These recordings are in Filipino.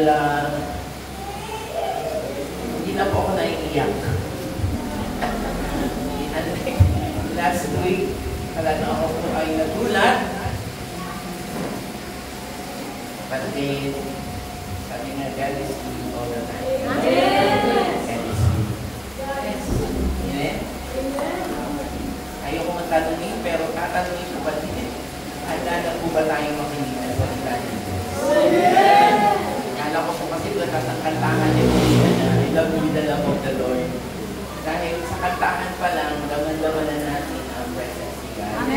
dahil hindi na po ako naiiyak. Last week, talaga ako po ay nagulat. But then, sabi nga, God is good all the time. God is good. Amen? Ayoko magtanungin, pero tatanungin ko ba din? Handa na po ba tayong makinig ang salita niya? Kala ko po kasi lahat ng kantahan niya na I love you with the love of the Lord. Dahil sa kantahan pa lang, daman-damanan natin ang presence ni God.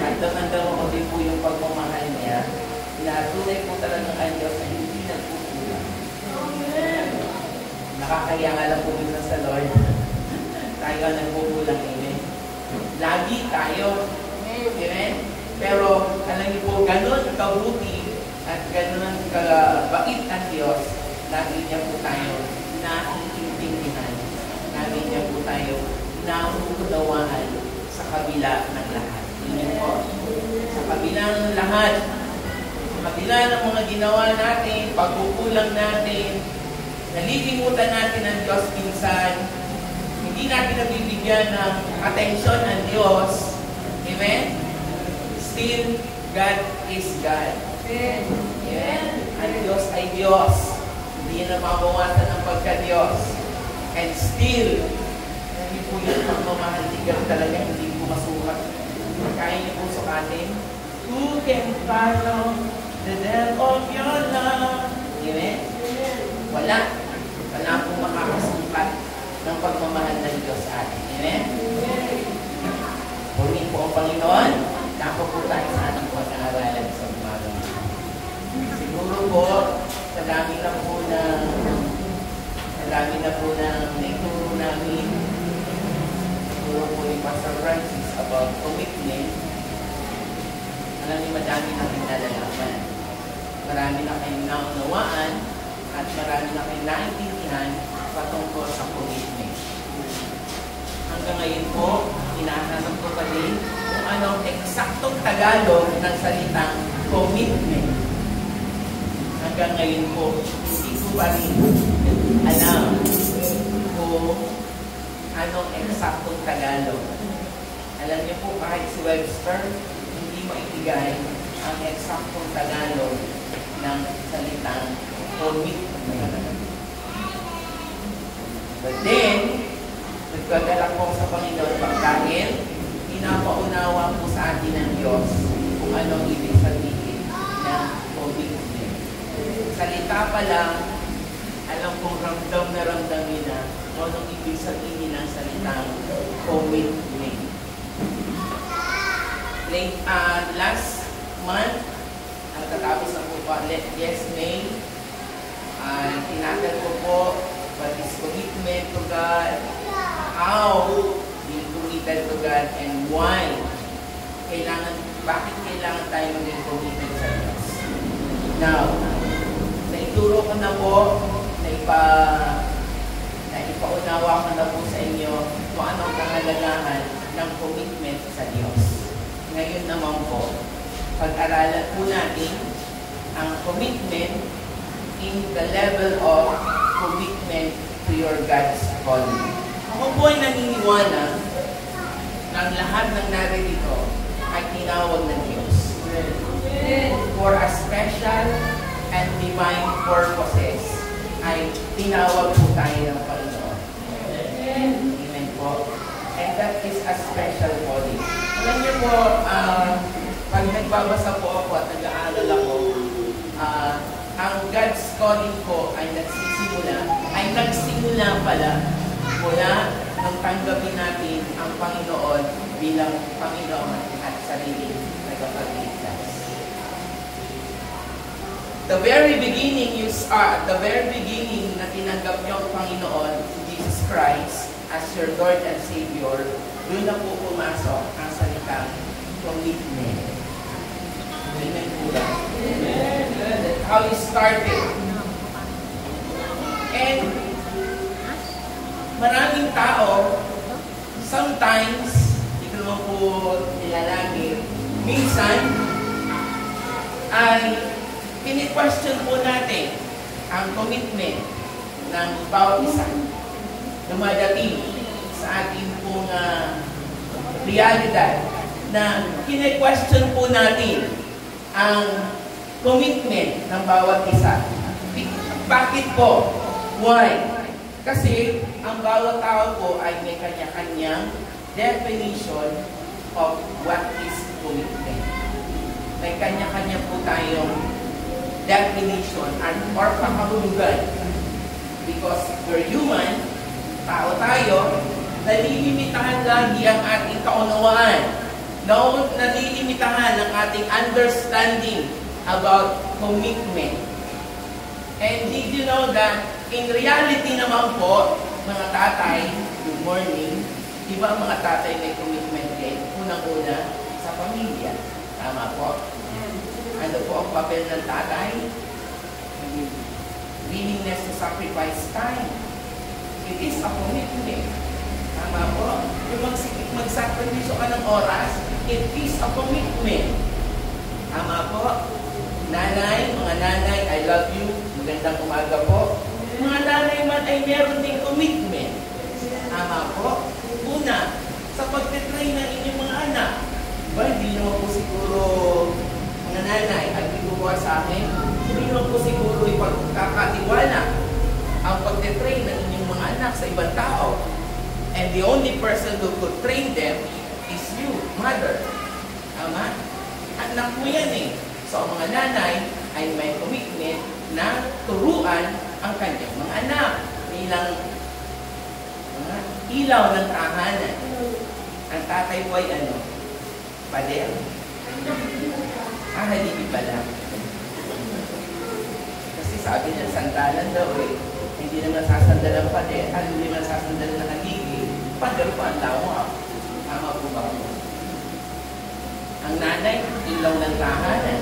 At daman-daman ko din po yung pagmamahal niya. Tunay po talagang ang Diyos na hindi nagkukulang. Nakakaya nga lang po minsan sa Lord. Tayo ang nagkukulang, amen. Lagi tayo. Amen. Pero alam niyo po, ganun kabuti at ganun kabait ang Diyos, lagi niya po tayo naiintindihan. Lagi niya po tayo nauunawaan sa kabila ng lahat. Amen po. Sa kabila ng lahat, kabila ng mga ginawa natin, pagkukulang natin, nalilimutan natin ang Diyos minsan, hindi natin nabibigyan ng atensyon ang Diyos. Amen? Still, God is God. Amen? Ang Diyos ay Diyos. Hindi na mabawasan ang pagka-Diyos. And still, hindi po yung pagmamahaligan talaga, hindi po masukat. Kaya niyo po sukatin. Who can follow the depth of your love? Amen? Wala. Wala pong makakasukat ng pagmamahal ng Diyos sa atin. Amen? Purihin po ang Panginoon. Dapat po tayo sa ating pag-aaralan sa umaga. Siguro po, sa dami na po ng naituro namin, siguro po ni Pastor Francis about commitment. Alam niyo, madami na kayong nalalaman. Marami na kayong naunawaan at marami na kayong naintindihan patungkol sa commitment. Hanggang ngayon po, hinahanap ko pa din kung anong eksaktong Tagalog ng salitang commitment. Hanggang ngayon po, hindi ko pa rin alam kung anong eksaktong Tagalog. Alam niyo po, kahit si Webster, hindi maibigay ang eksaktong Tagalog ng salitang commitment. But then, nagkagala po sa Panginoon dahil pinapaunawa po sa atin ng Diyos kung anong ibig sabihin ng commitment. Salita pa lang, alam kong ramdam na ramdam na kung anong ibig sabihin ng salitang commitment. Last month, ang tatapos na po pa, yes, May, tinagal ko po what is commitment to God, how being committed to God, and why bakit kailangan tayo maging committed sa Diyos. Now, naituro ko na po, naipaunawa ko na po sa inyo kung anong kahalagahan ng commitment sa Diyos. Ngayon naman po, pag-aralan po natin ang commitment in the level of commitment to your God's calling. Ako po ay naniniwala ng lahat ng naririto ay tinawag ng Diyos for a special and divine purposes ay tinawag po tayo ng Panginoon. Amen po. And that is a special calling. Alam niyo po, pag nagbabasa po ako at nag-aaral ako, ang God's calling ko ay nagsimula pala mula nang tanggapin natin ang Panginoon bilang Panginoon at sariling tagapagligtas. The very beginning na tinanggap niyo ang Panginoon, Jesus Christ, as your Lord and Savior, doon na po pumasok ang salitang commitment. Amen po ba? That's how you started. And maraming tao, sometimes, hindi ko naman po nilalagi, minsan, ay pini-question po natin ang commitment ng bawat isa dumadating sa ating pong realidad na kine-question po natin ang commitment ng bawat isa. Bakit po? Why? Kasi ang bawat tao po ay may kanya-kanyang definition of what is commitment. May kanya-kanya po tayong definition or pakahulugan. Because we're human, tao tayo, nalilimitahan lagi ang ating kaunawaan. Nalilimitahan ang ating understanding about commitment. And did you know that in reality naman po, mga tatay, good morning, di ba mga tatay may commitment din? Unang-una, sa pamilya. Tama po? Ano po ang papel ng tatay? Willingness to sacrifice time. It is a commitment. Tama po? Yung magsakripisyo ka ng oras, it is a commitment. Tama po? Nanay, mga nanay, I love you. Magandang umaga po. Mga nanay man ay meron ding commitment. Tama po? Una, sa pagtitrain ng inyong mga anak. Diba, hindi naman po siguro mga nanay ay bigubuha sa akin. Hindi naman po siguro ipagkakatiwala ang pagtitrain ng inyong mga anak sa ibang tao. And the only person who could train them is you, mother. Tama? Anak mo yan eh. So, ang mga nanay ay may commitment na turuan ang kanyang mga anak bilang mga ilaw ng tahanan. Ang tatay po ay ano? Pader. Haligi pala. Kasi sabi niya, sandalan daw eh. Hindi naman sasandalan pader. Hindi naman sasandalan ng haligi. Pader po ang lawa. Tama po ba po? Ang nanay, ilaw ng tahanan.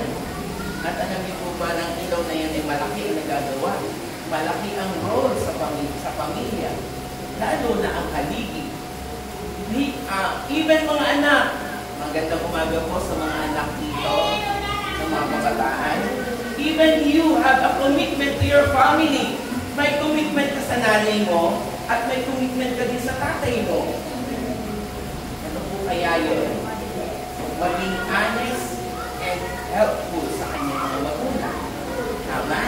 At alam niyo po ba ng ilaw na yan ay malaki ang nagagawa? Malaki ang role sa pamilya. Lalo na ang haligi. Even mga anak, magandang umaga po sa mga anak dito, sa mga kabataan. Even you have a commitment to your family. May commitment ka sa nanay mo at may commitment ka din sa tatay mo. Ano po kaya yun? Maging honest and helpful sa kanyang mga magulang. Tama?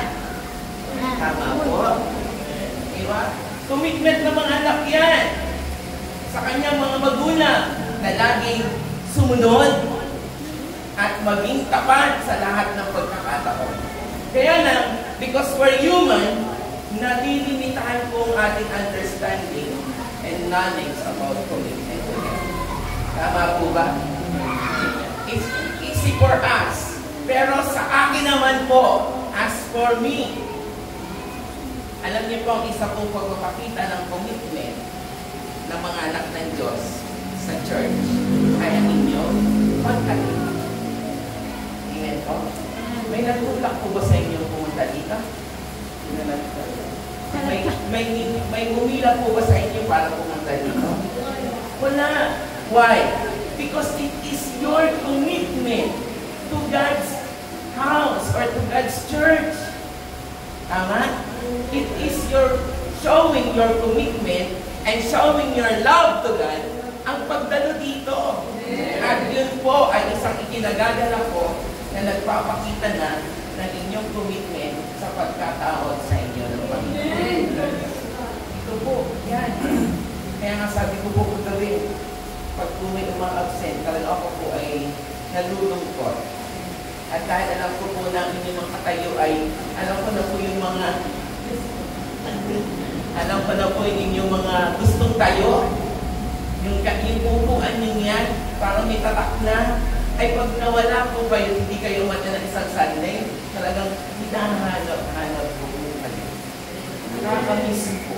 Tama po. Diba? Commitment ng mga anak yan sa kanyang mga magulang na laging sumunod at maging tapat sa lahat ng pagkakataon. Kaya lang, because we're human, nalilimitahan po ang ating understanding and knowledge about commitment. Tama po ba? It's easy for us. Pero sa akin naman po, as for me, alam niyo po ang isa pong pagpapakita ng commitment ng mga anak ng Diyos sa church. Kaya ninyo, pagkalit. Amen po. May nagtulak po ba sa inyo pumunta dito? May umila po ba sa inyo para pumunta dito? Wala. Why? Because it is your commitment to God's house or to God's church. Tama? It is your showing your commitment and showing your love to God ang pagdalo dito. At yun po ay isang ikinagagala ko na nagpapakita na ng inyong commitment sa pagkataon sa inyo ng Panginoon. Ito po, yan. Kaya nga sabi ko po rin, pag po may umang-absent, talaga ako po ay nalulungkot. At dahil alam ko po na inyong mga katayo ay, alam ko na po yung mga, alam ko na po yung inyong mga gustong tayo, yung upuan nyo yan, parang may tatak na, ay pag nawala po kayo, hindi kayo umata ng isang Sunday, talagang hinahanap po kayo. Nakakamiss po.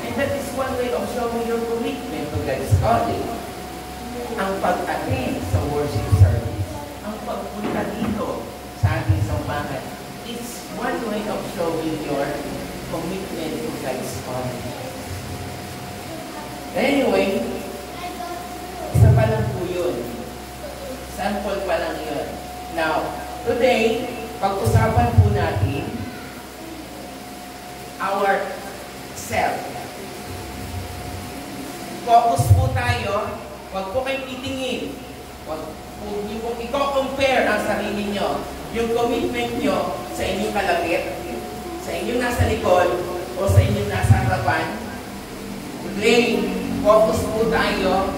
And that is one way of showing your commitment to God's calling. Ang pag-attend sa worship service, ang pagpunta dito sa ating sambahan, it's one way of showing your commitment to God's calling. Anyway, isa pa lang po yun. Sample pa lang yun. Now, today, pag-usapan po natin our self. Focus po tayo, huwag po kayong titingin. Huwag niyo pong i-compare ang sarili nyo. Yung commitment nyo sa inyong kalapit, sa inyong nasa likod, o sa inyong nasa harapan. Today, focus po tayo,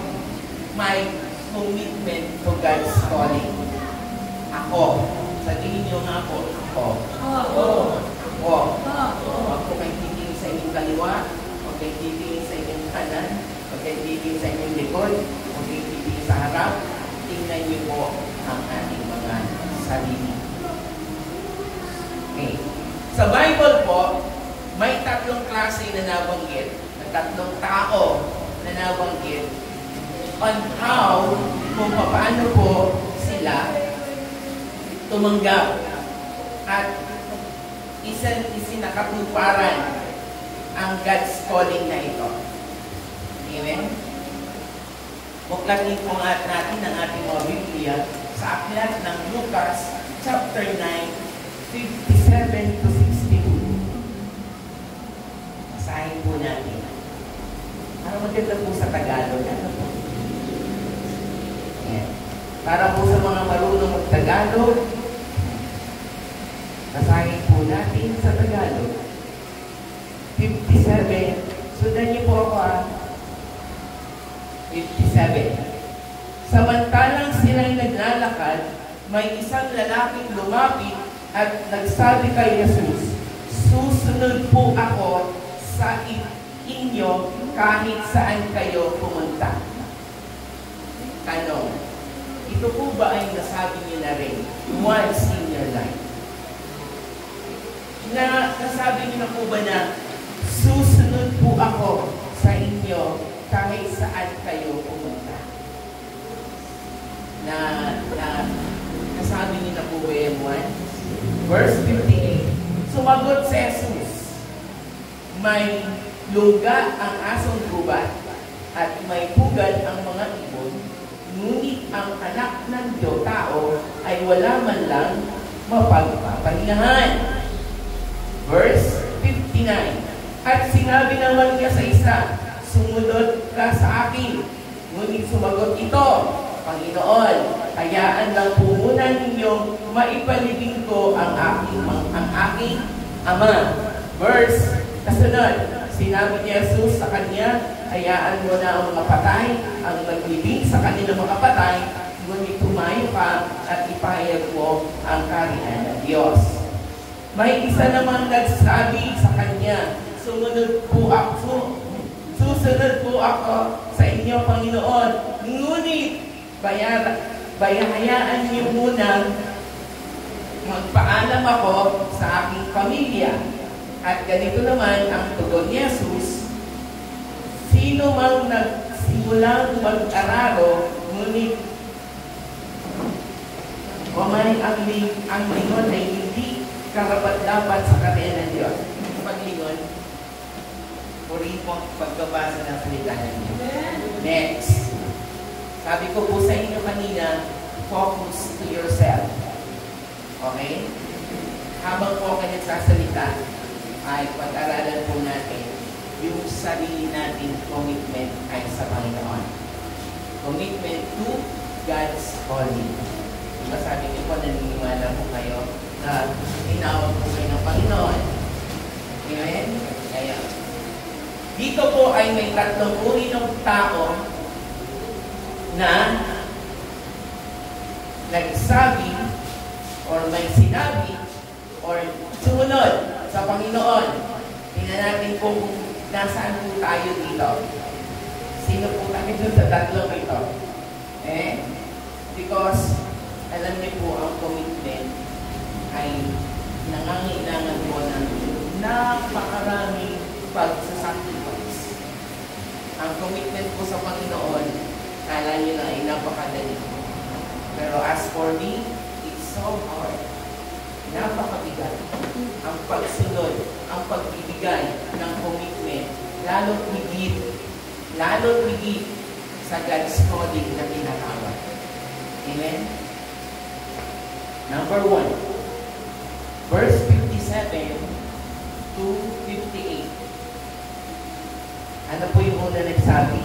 my commitment to God's calling. Ako. Sa tingin nyo nga po, ako. Ako. Huwag po kayong titingin sa inyong kaliwa, huwag kayong titingin sa inyong kanan, huwag kayong titingin sa inyong likod, huwag kayong titingin sa harap. Tingnan niyo po ang ating mga sarili. Okay. Sa Bible po, may tatlong klase na nabanggit, tatlong tao na nabanggit on how, kung paano po sila tumanggap at isinakatuparan ang God's calling na ito. Amen? Buklatin po nga natin ang ating mga Biblia sa aklat ng Lucas chapter 9, 57 to 62. Basahin po natin. Para maganda po sa Tagalog. Ano po? Ayan. Para po sa mga marunong mag-Tagalog, basahin po natin sa Tagalog. 57. Sundan niyo po ako 57. Samantalang silang naglalakad, may isang lalaking lumapit at nagsabi kay Jesus, "Susunod po ako sa inyo kahit saan kayo pumunta." Tanong, ito po ba ay nasabi niyo na rin once in your life? Nasabi niyo na po ba na susunod po ako sa inyo kahit saan kayo pumunta? Nasabi niyo na po ba yan once? Verse 58. Sumagot si Jesus, "May luga ang asong gubat at may pugad ang mga ibon, ngunit ang anak ng tao ay wala man lang mapagpapahingahan." Verse 59. At sinabi naman niya sa isa, "Sumunod ka sa akin." Ngunit sumagot ito, "Panginoon, hayaan lang po muna ninyong maipalibing ko ang aking ama." Verse kasunod, sinabi ni Jesus sa kanya, "Hayaan mo na ang mga patay, ang maglibing sa kanilang mga patay, ngunit tumayo ka at ipahayag mo ang kaharian ng Diyos." May isa namang nagsabi sa kanya, "Susunod po ako sa inyo, Panginoon, ngunit hayaan niyo muna magpaalam ako sa aking pamilya." At ganito naman ang tugon ni Jesus, "Sino mang nagsimulang mag-araro, ngunit kumay ang lingon ay hindi karapat-dapat sa kaharian ng Diyos." Paglingon, puri po pagbabasa ng salita ng Diyos. Next. Sabi ko po sa inyo kanina, focus to yourself. Okay? Habang po kayo nagsasalita, ay pag-aralan po natin yung sarili natin commitment ay sa Panginoon. Commitment to God's calling. Diba sabi niyo po, naniniwala po kayo na tinawag po kayo ng Panginoon. Amen? Kaya, dito po ay may tatlong uri ng tao na nagsabi or may sinabi or sumunod sa Panginoon. Tingnan natin po kung nasaan po tayo dito. Sino po tayo sa tatlong ito? Because alam niyo po ang commitment ay nangangailangan po ng napakaraming pagsasacrifice. Ang commitment po sa Panginoon, kala niyo na ay napakadali. Pero as for me, it's so hard. Napakabigat. Ang pagsunod, ang pagbibigay ng commitment, lalo't higit sa God's calling na tinatawag. Amen? Number 1, verse 57 to 58. yung una nagsabi.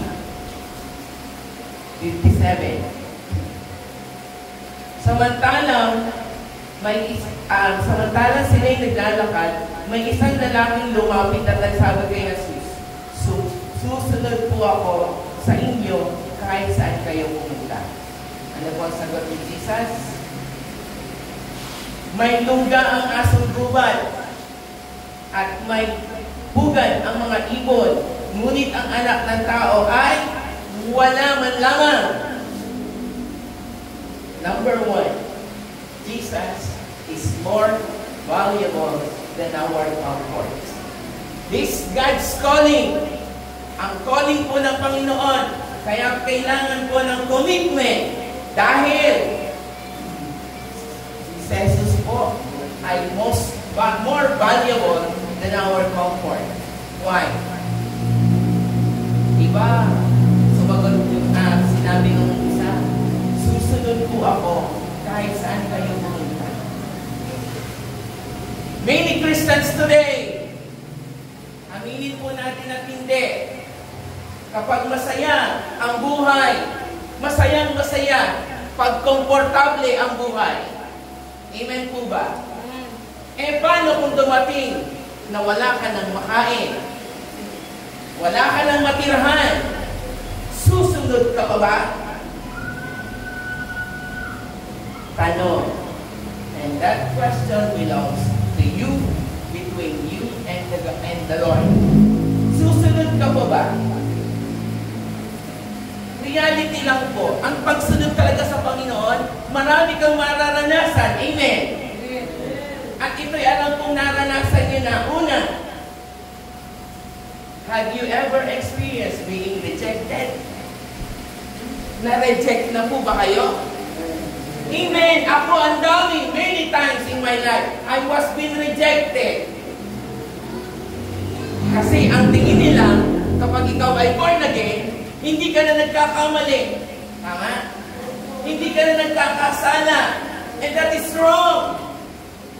57. Samantalang sila'y naglalakad, may isang lalaking lumapit at nagsabi kay Jesus, susunod po ako sa inyo kahit saan kayo pumunta. Ano po ang sagot ni Jesus? May lungga ang asong gubat at may pugad ang mga ibon, ngunit ang anak ng tao ay wala man lamang. Number 1, Jesus is more valuable than our comfort. This God's calling, ang calling po ng Panginoon, kaya kailangan po ng commitment dahil si Jesus po ay more valuable than our comfort. Why? Diba? Sumagot yung sinabi ng isa, susunod po ako kahit saan kayo pumunta. Many Christians today, aminin po natin at hindi, kapag masaya ang buhay, masayang masaya, pag komportable ang buhay. Amen po ba? Eh, paano kung dumating na wala ka ng makain? Wala ka ng matirhan? Susunod ka pa ba? Tanong. And that question belongs to you, between you and the Lord. Susunod ka pa ba? Reality lang po. Ang pagsunod talaga sa Panginoon, marami kang mararanasan. Amen. At ito'y alam kong naranasan niyo na. Una, have you ever experienced being rejected? Na-reject na po ba kayo? Amen. Ako ang dami, many times in my life, I was being rejected. Kasi ang tingin nila, kapag ikaw ay born again, hindi ka na nagkakamali. Tama? Hindi ka na nagkakasala. And that is wrong.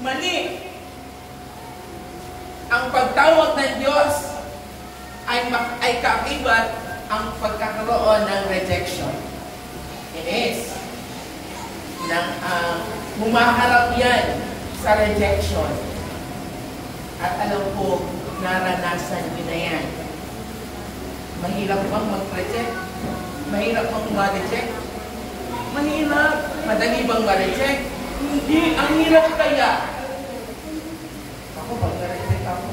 Mali. Ang pagtawag ng Diyos ay kaakibat ang pagkakaroon ng rejection. It is. Humaharap yan sa rejection. At alam ko, naranasan nyo na yan. Mahirap bang mag-reject? Mahirap bang ma-reject? Mahirap. Madali bang ma-reject? Hindi. Ang hirap kaya. Ako, pag na-reject ako,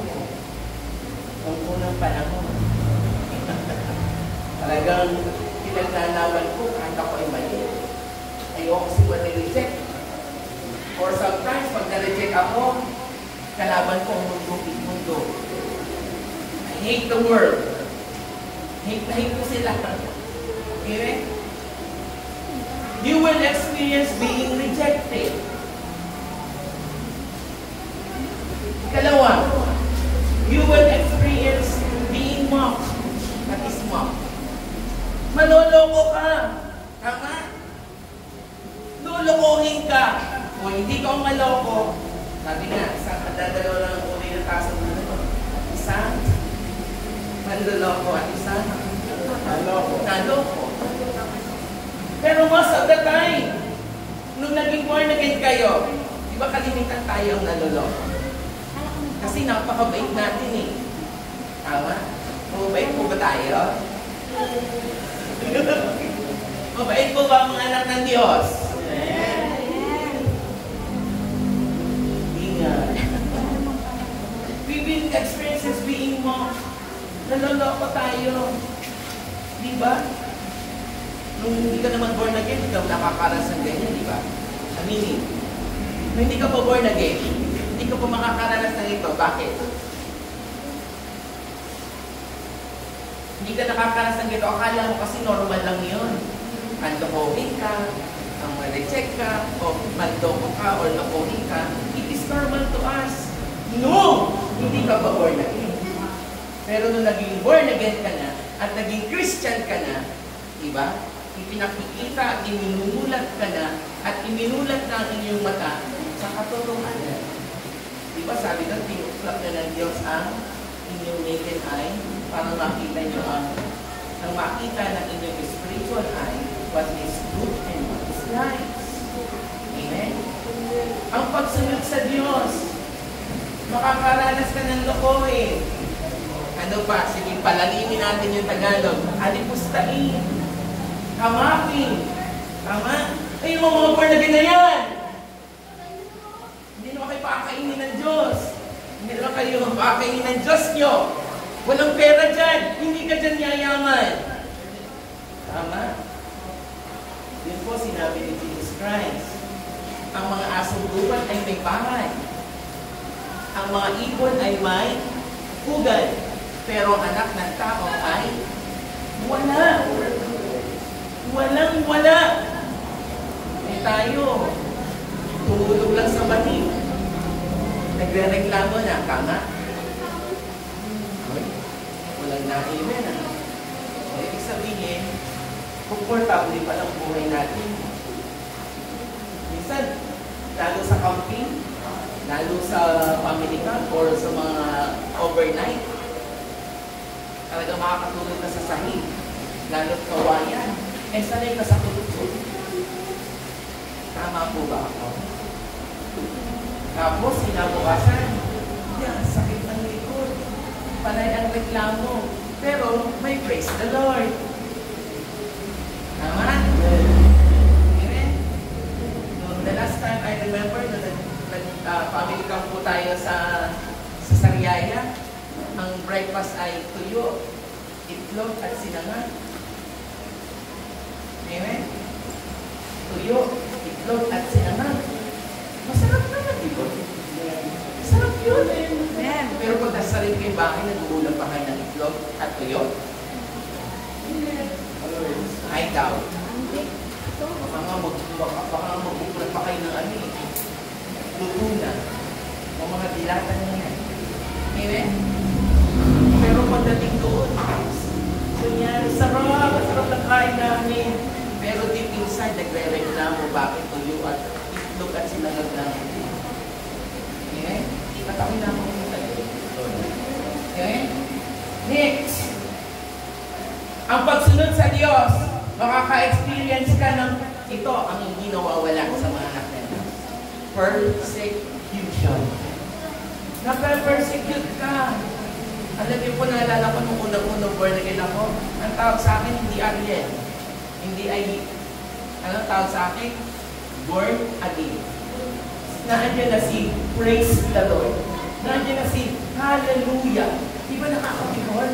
ang unang panahon. Talagang pinaglalaban ko kahit ako ay mali. Ayoko si ma-reject. Or sometimes, pag na-reject ako, kalaban ko ang mundo. I hate the world. Hate ko sila. Okay? You will experience being rejected. Kalawa, you will experience being mocked. That is mocked. Maloloko ka. Tama? Lolokohin ka. Kung hindi ka maloko, sabi nga, isang kadadalo lang ang uli na taso mo. Isang manloloko at isang naloko. Pero most of the time, nung naging born again kayo, di ba kalimitan tayo ang naloloko? Kasi napakabait natin eh. Tama? Mabait po ba tayo? Mabait po ba ang mga anak ng Diyos? Hindi nga. We've been experiences being mocked. Naloloko tayo. Di ba? Nung hindi ka naman born again, hindi ka nakakaranas ng ganyan, di ba? Aminin. Nung hindi ka pa born again, hindi ka pa makakaranas ng ito. Bakit? Hindi ka nakakaranas ng ito. Akala mo kasi normal lang yun. Manlokohin ka, ang ma-reject ka, o manloko ka, or lokohin ka. It is normal to us. No! Hindi ka pa born again. Pero nung naging born again ka na, at naging Christian ka na, diba? Ipinakikita at iminulat ka na, at iminulat na ang inyong mata sa katotohanan. Diba sabi doon, tinuklap na ng Diyos ang inyong naked eye para makita nyo ang nang makita ng inyong spiritual eye what is good and what is right. Amen? Ang pagsunod sa Diyos, makakaranas ka ng lokohin. Ano pa? Sige, palalimin natin yung Tagalog. Alipustain. Kamaking. Tama? Ay, yung mga born-again na yan. Hindi naman kayo pakakainin ng Diyos. Hindi naman kayo pakakainin ng Diyos nyo. Walang pera dyan. Hindi ka dyan yayaman. Tama? Yun po sinabi ni Jesus Christ. Ang mga asong gubat ay may bahay. Ang mga ibon ay may pugad. Pero ang anak ng tao ay wala. Walang-wala. Eh tayo, tumulog lang sa batik. Nagre-reklamo na, tama? Walang naimin. Ibig sabihin, komportable pa lang buhay natin. Minsan, lalo sa camping, lalo sa family camp, or sa mga overnight, talaga makakatulog ka sa sahig. Lalo't kawayan. Eh, sanay ka sa kulutod. Tama po ba ako? Tapos, sinabukasan, yan, sakit ng likod. Panay ang reklamo. Pero, may praise the Lord. Tama? Amen? The last time I remember, family camp po tayo sa Sariaya. Ang breakfast ay tuyo, itlog at sinangag. Amen? Tuyo, itlog at sinangag. Masarap naman, di ba? Masarap yun eh. Pero kung nasa rin kayo bahay, nagugulang pa kayo ng itlog at tuyo? I doubt. Baka magbukulat pa kayo ng ano eh. Luto na. O mga dilata na yan. Amen? Pero pagdating doon, so yan, sarap na kain namin. Pero deep inside, nagre-reklamo bakit tuyo at itlog at sinangag namin. Okay? At ako na ako tayo. Okay? Next. Ang pagsunod sa Diyos, makaka-experience ka ng ito ang hindi nawawala sa mga anak na Diyos. Persecution. Napa-persecute ka. Alam niyo po, naalala ko nung unang-unang born again ako, ang tawag sa akin, hindi Ariel. Hindi ay, ano tawag sa akin? Born again. Nandiyan na si Praise the Lord. Nandiyan na si Hallelujah. Di ba nakakapihon?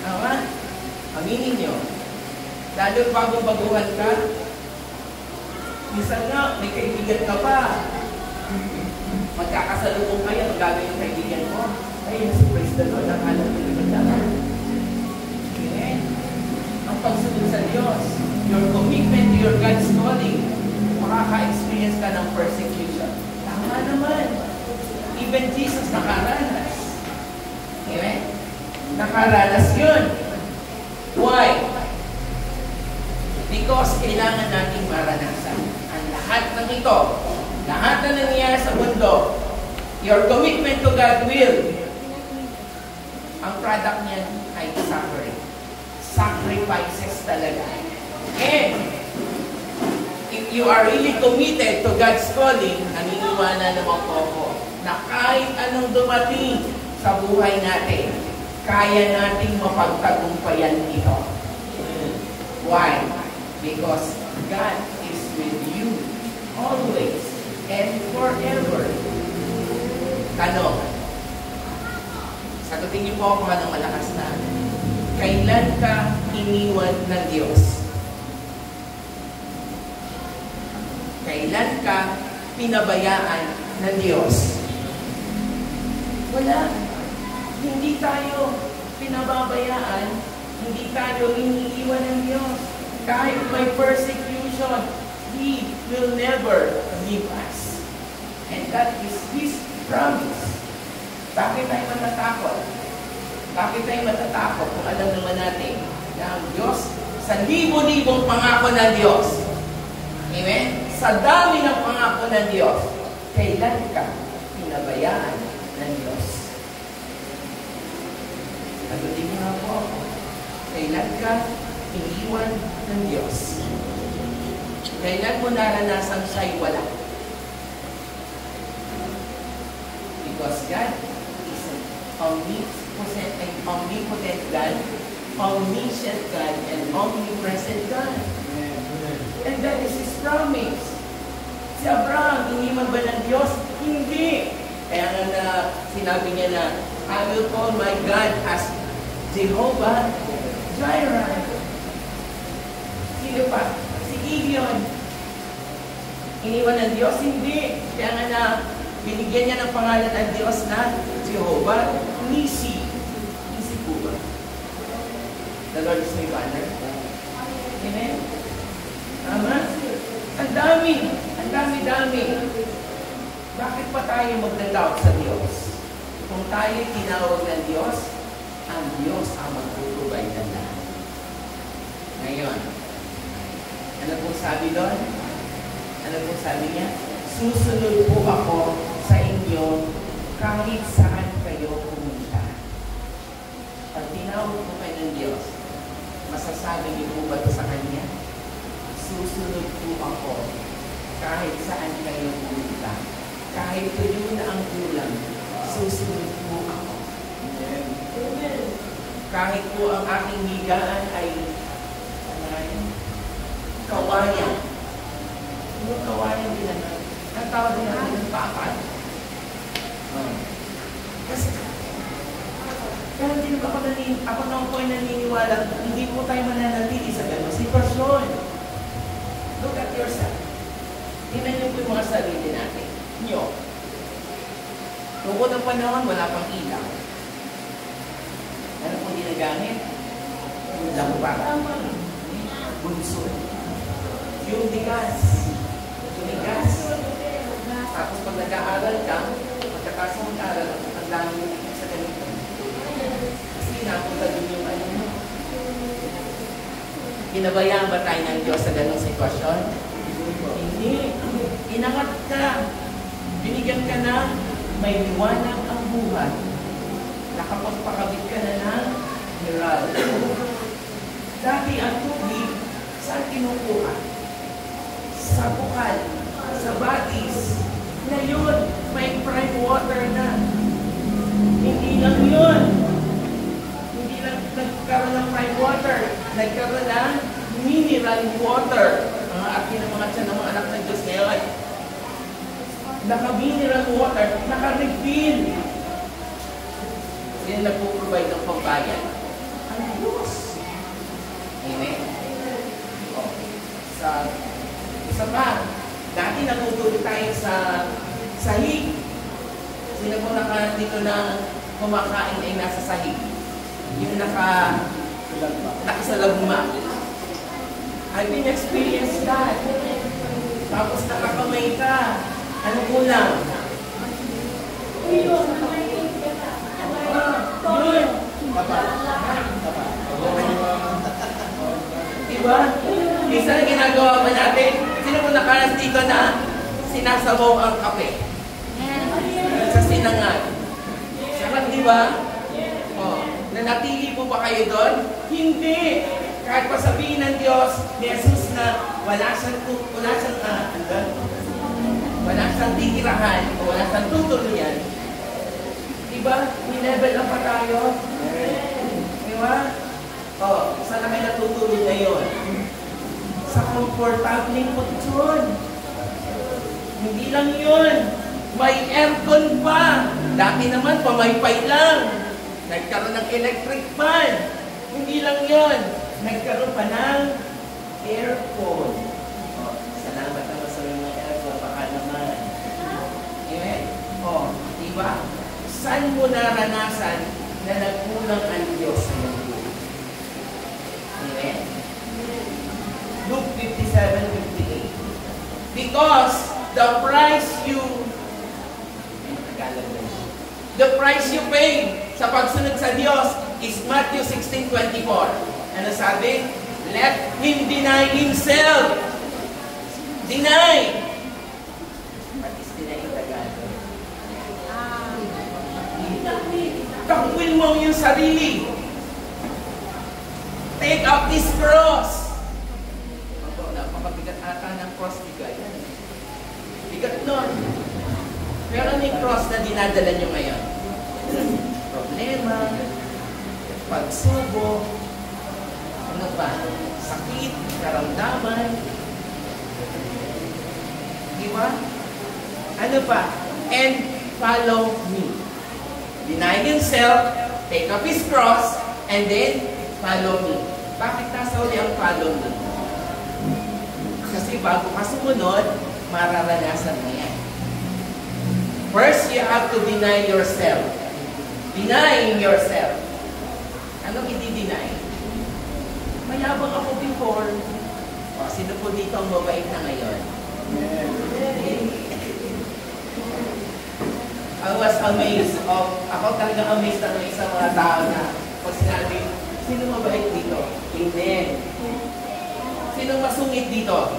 Tama? Aminin niyo. Lalo bago-baguhan ka, minsan nga, may kaibigan ka pa. Magkakasalubong kayo, magagawin yung kaibigan mo. Ayun, si Praise the Lord, ang alam nyo naman dapat. Okay? Ang pagsunod sa Diyos, your commitment to your God's calling, makaka-experience ka ng persecution. Tama naman. Even Jesus nakaranas. Okay? Nakaranas yun. Why? Because kailangan nating maranasan ang lahat ng ito. Lahat na nangyayari sa mundo, your commitment to God will, ang product niyan ay suffering. Sacrifices talaga. And, if you are really committed to God's calling, naniniwala naman po ako, na kahit anong dumating sa buhay natin, kaya nating mapagtagumpayan ito. Why? Because God is with you always and forever. Tanong. Sagutin niyo po ako ng malakas na. Kailan ka iniwan ng Diyos? Kailan ka pinabayaan ng Diyos? Wala. Hindi tayo pinababayaan. Hindi tayo iniiwan ng Diyos. Kahit may persecution, He will never leave us. And that is His promise. Bakit tayo matatakot? Bakit tayo matatakot kung alam naman natin na ang Diyos, sa libo-libong pangako ng Diyos, amen? Sa dami ng pangako ng Diyos, kailan ka pinabayaan ng Diyos? Sagutin niyo nga po. kailan ka iniwan ng Diyos? Kailan mo naranasan siya'y wala? Because God is an omnipotent God, omniscient God, and omnipresent God. And that is His promise. Si Abraham, iniwan ba ng Diyos? Hindi. Kaya nga sinabi niya na, I will call my God as Jehovah Jireh. Sino pa? Si Gideon. Iniwan ng Diyos? Hindi. Kaya nga binigyan niya ng pangalan ng Diyos na Jehovah Nisi. Nisi po ba? The Lord is my banner. Amen? Tama? Ang dami. Ang dami-dami. Bakit pa tayo magdadoubt sa Diyos? Kung tayo tinawag ng Diyos, ang Diyos ang magpuprovide ng lahat. Ngayon, ano pong sabi doon? Ano pong sabi niya? Susunod po ako sa inyo kahit saan kayo pumunta. Pag tinawag po kayo ng Diyos, masasabi niyo po ba ito sa Kanya? Susunod po ako kahit saan kayo pumunta. Kahit tuyo na ang kulang, susunod po ako. Amen. Kahit po ang aking higaan ay kawayan. Yung kawayan din naman. Ang tawag din natin ng papat. Kasi, kaya hindi ako nang po'y naniniwala, hindi po tayo mananatili sa gano'ng sitwasyon. Look at yourself. Tingnan niyo po yung mga sarili natin. Nyo. Noong unang panahon, wala pang ilaw. Ano pong ginagamit? Lampa. Bunso. Yung bigas. Tapos pag nag-aaral ka, magkakasang mag-aaral, ang dami yung sa ganito. Kasi napunta din yung ano mo. Ginabayaan ba tayo ng Diyos sa ganong sitwasyon? Hindi. Inangat ka. Binigyan ka na, may liwanag ang buhay. Nakapagpakabit ka na ng miral. Dati ang tubig, saan kinukuha? Sa bukal, sa batis. Ngayon, may prime water na. Hindi lang yun. Hindi lang nagkaroon ng prime water. Nagkaroon ng mineral water. Ang akin ng mga tiyan ng mga anak ng Diyos ngayon. Naka-mineral water, naka-refill. Sino nagpo-provide ng pambayan? Ang Diyos. Amen? Isa pa, dati natutulog tayo sa sahig. Sino po dito na kumakain ay nasa sahig? Yung nakasalagma. I've been experienced that. Tapos nakakamay ka. Ano kulang? Yun. Diba? Isa na ginagawa pa natin. Sino po nakaras dito na sinasabaw ang kape? Sa sinangag. Sarap, diba? Nanatili po ba kayo doon? Hindi. Kahit pa sabihin ng Diyos, ni Jesus na wala siyang titirahan o wala siyang tutuluyan. Diba? Nilevel up pa tayo. Diba? Saan na kayo natutulog ngayon? Sa komportableng posisyon. Hindi lang yun. May aircon pa. Dati naman, pamaypay lang. Nagkaroon ng electric fan. Hindi lang yun. Nagkaroon pa ng aircon. Salamat naman sa mga aircon. Baka naman. Amen. Diba? Saan mo naranasan na nagkulang ang Diyos sa iyong buhay? Amen. Luke 57:58. Because the price you pay sa pagsunod sa Diyos is Matthew 16:24. Ano sabi? Let him deny himself. Deny. What is deny in Tagalog? Takwil mo yung sarili. Take up this cross. Napakabigat ata ng cross, bigat. Bigat nun. Pero may cross na dinadala nyo ngayon. Problema, pagsubok, ano ba? Sakit, karamdaman. Di ba? Ano pa? And follow me. Deny himself, take up his cross, and then follow me. Bakit nasa uli ang follow me? Kasi bago ka sumunod, mararanasan mo yan. First, you have to deny yourself. Denying yourself. Anong i-deny? Mayabang ako before. O, sino po dito ang mabait na ngayon? I was amazed ako talaga amazed na sa mga tao na pag sinabi, sino mabait dito? Amen. Sino masungit dito?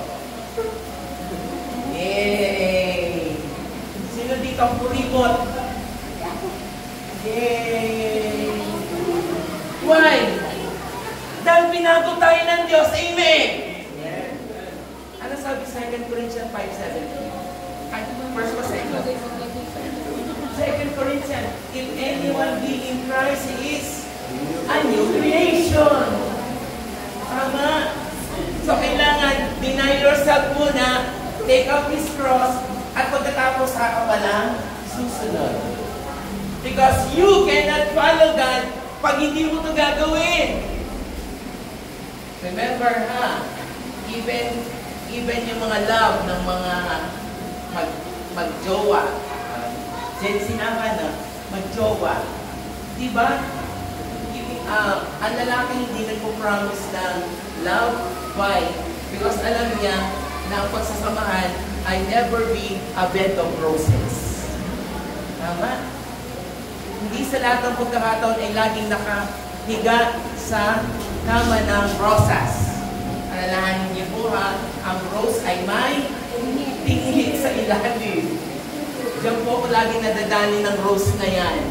Yay! Sino dito ang kuripot? Yay! Why? Dahil pinago tayo ng Diyos. Amen! Ano sabi 2 Corinthians 5:17? First pa 2 Corinthians, if anyone be in Christ, he is a new creation. Tama. So, kailangan deny yourself muna, take up his cross, at pagkatapos ka pa lang, susunod. Because you cannot follow God pag hindi mo ito gagawin. Remember, even yung mga love ng mga mag-jowa, sinama na, mag-jowa. Diba? Ang lalaki hindi nagpo-promise ng love. Why? Because alam niya na ang pagsasamahan ay never be a bed of roses. Tama? Hindi sa lahat ng pagkakataon ay laging nakahiga sa kama ng rosas. Alalahanin niyo po ang rose ay may tingin sa ilalim. Diyan po ako lagi nadadali ng rose na yan.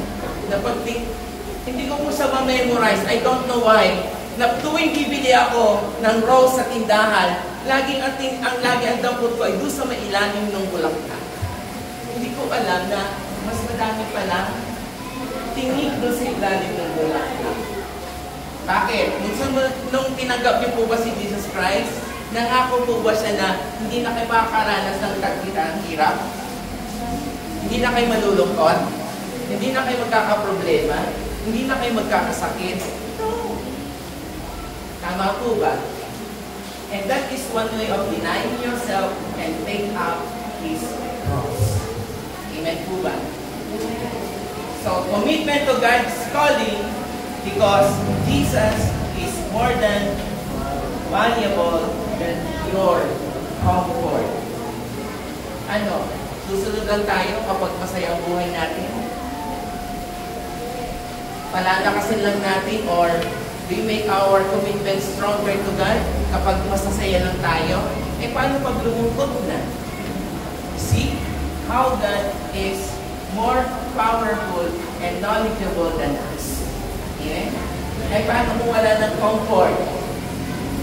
Hindi ko po siya ma-memorize. I don't know why. Na tuwing bibili ako ng rose sa tindahan, lagi ang dampot ko ay doon sa mailalim ng bulaklak. Hindi ko alam na mas madami pala tingin doon sa ilalim ng bulaklak. Bakit? Nung tinanggap niyo po ba si Jesus Christ, nangako po ba siya na hindi na kayo makakaranas ng ang hirap? Hindi na kayo malulungkot? Hindi na kayo magkakaproblema? Hindi na kayo magkakasakit? No. Tama po ba? And that is one way of denying yourself and take up His cross. Amen po ba? So, commitment to God's calling because Jesus is more than valuable than your comfort. Ano? Susunod lang tayo kapag masaya ang buhay natin? Palalakasin lang natin or we make our commitment stronger to God kapag masasaya lang tayo? Eh, paano pag lumungkot na? See how God is more powerful and knowledgeable than us. Yeah? Eh, paano kung wala ng comfort?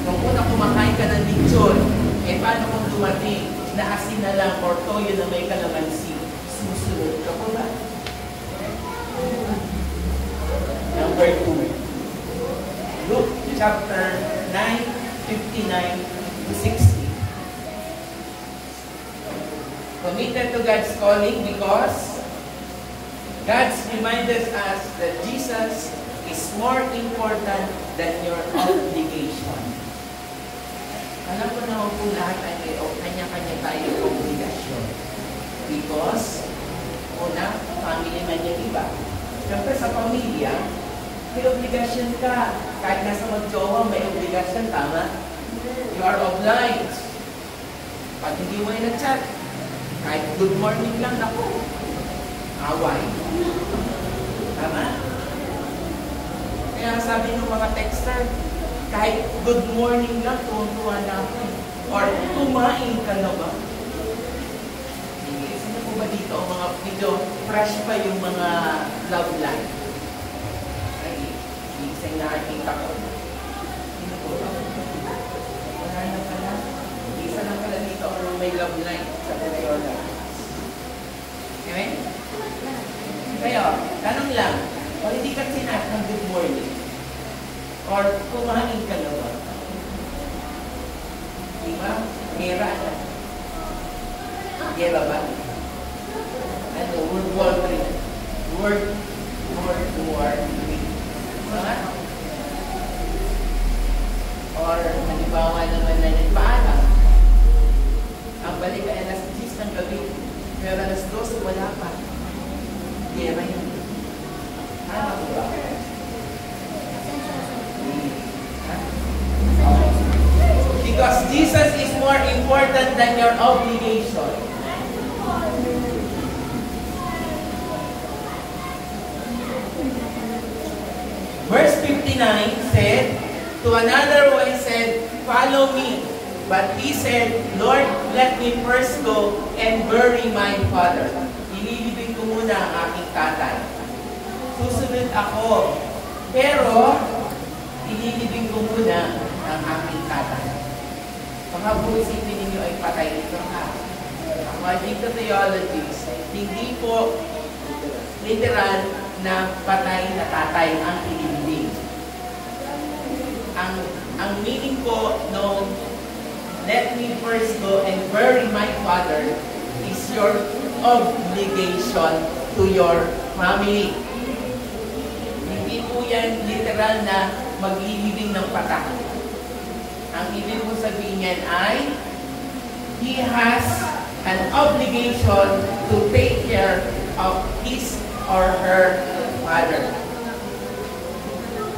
Nung una kumakain ka ng lechon, eh, paano kung dumating na asin na lang or toyo na may kalamansi? Susunod ka po ba? Number 2. Luke chapter 9:59 to 60. Committed to God's calling because God reminded us that Jesus is more important than your obligation. Alam ko naman po lahat ay kanya-kanya tayo obligasyon. Because, una, family man yung iba. Siyempre sa pamilya, may obligasyon ka. Kahit nasa mag-jowa, may obligasyon, tama? You are obliged. Pag hindi mo yung nag-chat, kahit good morning lang, ako, away. Tama? Kaya sabi ng mga texter, kahit good morning lang, tuwan-tuwa na ako. Or, kumain ka na ba? Sige, sino po ba dito? Mga medyo fresh pa yung mga love life. Ay, isang nakikita ko. night or may love night sa Pureola. Amen? Kaya, tanong lang, o hindi ka sinat ng good morning? Or kumain ka na ba? Diba? Gera na. Gera ba? Ano? World War III. World War III. Diba? Or halimbawa naman na nagpaalam. Ang balik ay alas 10 ng gabi. Pero alas 12 wala pa. Gera yun. Ano ba? Because Jesus is more important than your obligation. Verse 59 said, to another one said, follow me. But he said, Lord, let me first go and bury my father. Ililibing ko muna ang aking tatay. Susunod ako. Pero, ililibing ko muna ang aking tatay. Baka po isipin ninyo ay patay ito ha. According to theologies, hindi po literal na patay na tatay ang ililibing. Ang meaning po no, let me first go and bury my father is your obligation to your family. Hindi po yan literal na maglilibing ng patay. Ang ibig po sabihin niyan ay he has an obligation to take care of his or her father.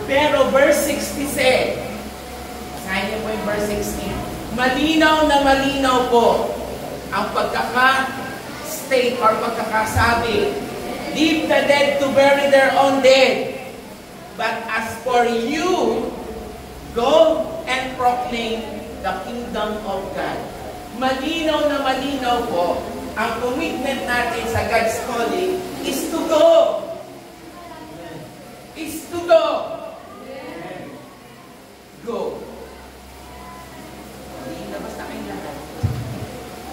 Pero verse 60 said, basahin niyo po yung verse 60, malinaw na malinaw po ang pagkaka-state or pagkakasabi, leave the dead to bury their own dead. But as for you, go and proclaim the kingdom of God. Malinaw na malinaw po, ang commitment natin sa God's calling is to go. Is to go. Go. Hindi labas na kayong lahat.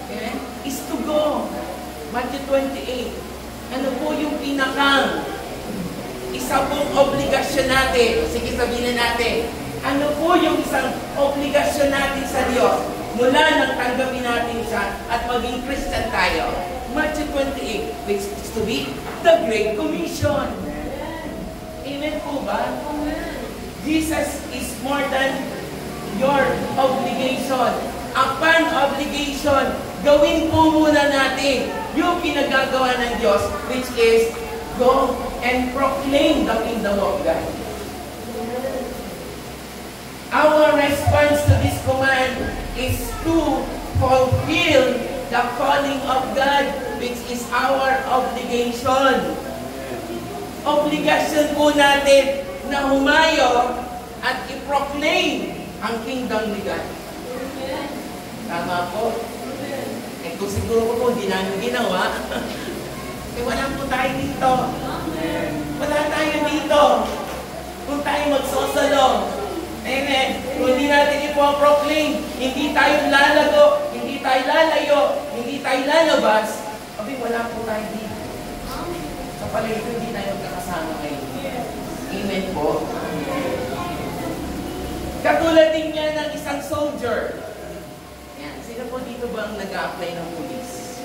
Okay? Is to go. Matthew 28. Ano po yung pinakang isa pong obligasyon natin? Sige, sabihin natin. Ano po yung isang obligasyon natin sa Diyos mula nang tanggapin natin siya at maging Christian tayo? Matthew 28, which is to be the Great Commission. Amen po ba? Jesus is more than your obligation. Upon obligation, gawin po muna natin yung pinagagawa ng Diyos, which is go and proclaim the kingdom of God. Our response to this command is to fulfill the calling of God, which is our obligation. Obligasyon po natin na humayo at i-proclaim ang kingdom ni God. Tama po? Eh kung siguro po hindi namin ginawa, eh wala po tayo dito. Wala tayo dito. Kung tayo magsosolo. Amen. Kung hindi natin ipo-proclaim, hindi tayo lalago, hindi tayo lalayo, hindi tayo lalabas, abi wala po tayo dito. Sa palito, hindi tayo magkakasama ngayon. Amen po. Katulad din niya ng isang soldier. Yan. Sino po dito bang nag-a-apply ng police?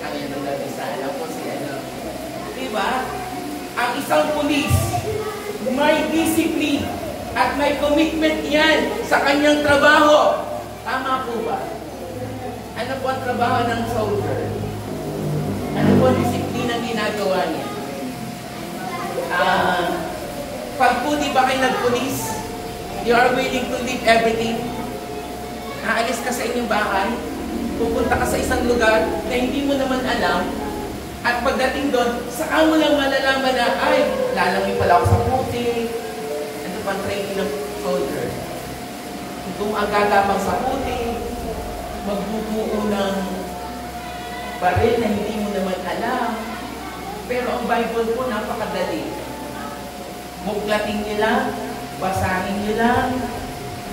Kaya nag-a-apply alam po si ano. Diba? Ang isang police, may discipline at may commitment yan sa kanyang trabaho. Tama po ba? Ano po ang trabaho ng soldier? Ano po ang disiplina ginagawa niya? Pag po di ba kayo nag-police, you are willing to leave everything. Aalis ka sa inyong bahay, pupunta ka sa isang lugar na hindi mo naman alam, at pagdating doon, saka mo lang malalaman na, ay, lalangoy pala ako sa puti. Ano pang training ng soldier? Kung ang gagapang sa puti, magbubuo ng baril na hindi mo naman alam. Pero ang Bible po, napakadali. Muklating nyo lang, basahin nyo lang.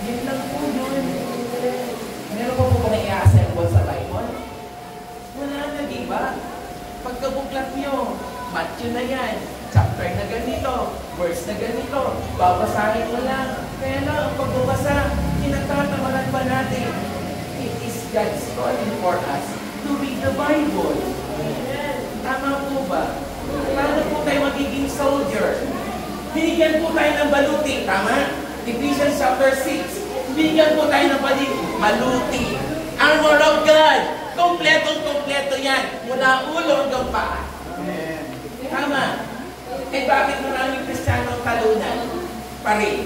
Yan lang po yun. Meron pa po ba na i-assemble sa Bible? di ba? Pagkabuklat nyo, Matthew na yan, chapter na ganito, verse na ganito, babasahin mo lang. Kaya lang, ang pagbabasa, kinatatawaran pa natin. It is God's calling for us to read the Bible. Tama po ba? Paano po tayo magiging soldier? Binigyan po tayo ng baluti, tama? Ephesians chapter 6. Binigyan po tayo ng baluti. Armor of God. Kompletong-kompleto yan. Mula ulo hanggang paa. Tama. Eh bakit maraming Kristiyano talunan pa rin?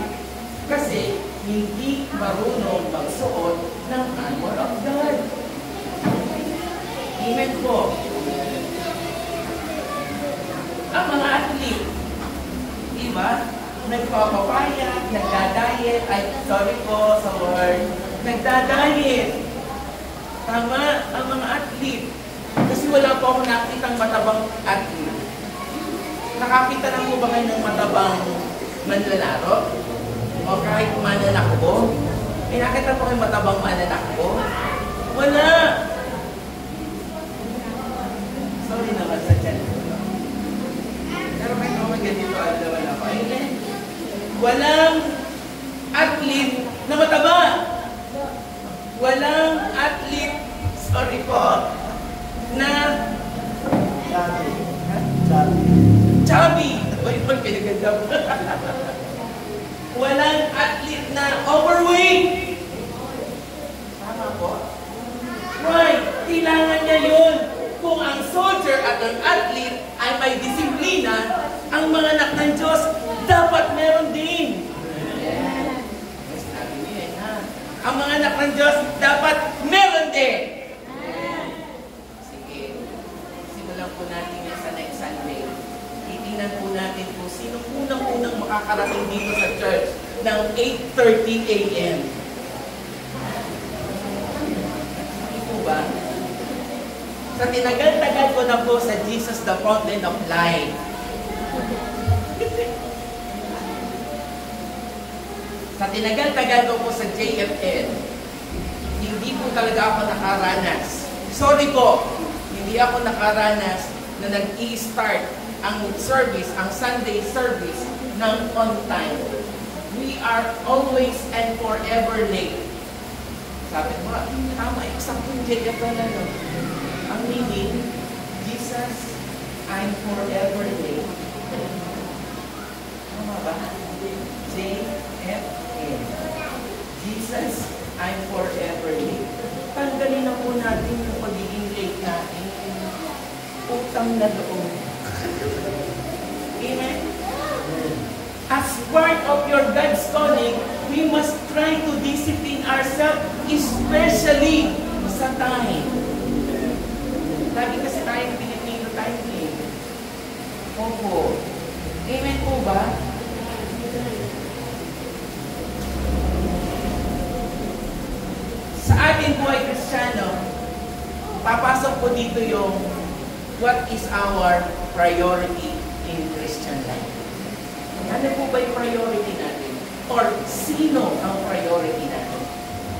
Kasi hindi marunong magsuot ng armor of God. Amen po. Ang mga athlete, diba? Nagpapapayat, nagdadiet, sorry po sa word, nagdadiet. Tama, ang mga athlete. Kasi wala po akong nakitang matabang athlete. Nakakita na po ba kayo ng matabang manlalaro? O kahit mananakbo? Eh, nakita po kayo matabang mananakbo? Wala! Sorry naman sa chan. Pero may naman ganito, wala pa. Walang athlete na mataba. Walang athlete, sorry po, na chubby. Ito pinaganda mo. Walang athlete na overweight. Tama po? Right. Kailangan niya yun. Kung ang soldier at ang athlete ay may disiplina, ang mga anak ng Diyos dapat meron din. Sabi niya, ha? Ang mga anak ng Diyos dapat meron din. Sige, simulan po natin yan sa next Sunday. Titingnan po natin kung sino unang-unang makakarating dito sa church ng 8:30 a.m. Hindi po ba? Sa tinagal-tagal ko na po sa Jesus the Fountain of Life. Sa tinagal-tagal ko po sa JFL, hindi po talaga ako nakaranas. Sorry po, hindi ako nakaranas na nag-i-start ang service, ang Sunday service ng on time. We are always and forever late. Sabi mo, tama, exactly JFL na no. Ang meaning, Jesus, I'm forever late. Tama ba? JFL. Jesus, I'm forever late. Tanggalin na po natin yung pagiging late natin. Utang na doon. Amen? As part of your God's calling, we must try to discipline ourselves, especially sa time. Lagi kasi tayong Pilipino time eh. Opo. Amen po ba? Sa ating buhay Kristiyano, papasok po dito yung what is our priority in Christian life. Ano po ba yung priority natin? Or sino ang priority natin?